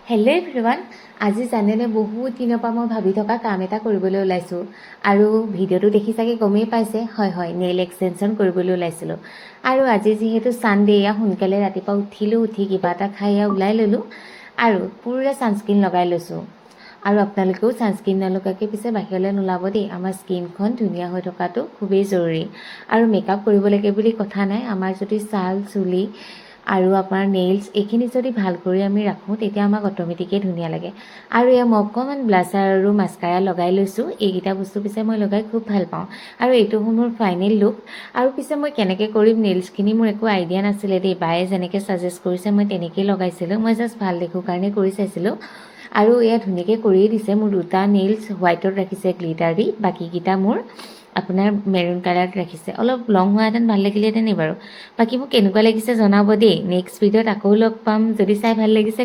Hello' everyone, আজি জানেনে বহুত দিনৰ পৰা মই ভাবি থকা কাম এটা কৰিবলৈ ওলাইছোঁ। আৰু ভিডিঅ'টো দেখি চাগে গমেই পাইছে, হয় নেইল এক্সটেনশ্যন কৰিবলৈ ওলাইছিলোঁ। আৰু আজি যিহেতু ছানডে, সোনকালে ৰাতিপুৱা উঠি কিবা এটা খাই ওলাই ল'লোঁ আৰু পূৰা ছানস্ক্ৰীন লগাই লৈছোঁ। আৰু আপোনালোকেও ছানস্ক্ৰীন নলগাকৈ পিছে বাহিৰলৈ নোলাব দেই। আমাৰ স্কিনখন ধুনীয়া হৈ থকাটো খুবেই জৰুৰী। আৰু মেকআপ কৰিব লাগে বুলি কথা নাই, আমাৰ যদি ছাল চুলি আৰু আপোনাৰ নেইলছ এইখিনি যদি ভাল কৰি আমি ৰাখোঁ তেতিয়া আমাক অট'মেটিকেই ধুনীয়া লাগে। আৰু এয়া মই অকণমান ব্লাছাৰ আৰু মাস্কাৰা লগাই লৈছোঁ। এইকেইটা বস্তু পিছে মই লগাই খুব ভাল পাওঁ। আৰু এইটো মোৰ ফাইনেল লুক। আৰু পিছে মই কেনেকৈ কৰিম নেইলছখিনি মোৰ একো আইডিয়া নাছিলে দেই। বায়ে যেনেকৈ ছাজেষ্ট কৰিছে মই তেনেকৈয়ে লগাইছিলোঁ। মই জাষ্ট ভাল দেখোঁ কাৰণে কৰি চাইছিলোঁ। আৰু এয়া ধুনীয়াকৈ কৰিয়ে দিছে। মোৰ দুটা নেইলছ হোৱাইটত ৰাখিছে গ্লিটাৰ দি, বাকীকেইটা মোৰ আপোনাৰ মেৰুন কালাৰত ৰাখিছে। অলপ লং হোৱাহেঁতেন ভাল লাগিলেহেঁতেন বাৰু। বাকী মোক কেনেকুৱা লাগিছে জনাব দেই। নেক্সট ভিডিঅ'ত আকৌ লগ পাম। যদি চাই ভাল লাগিছে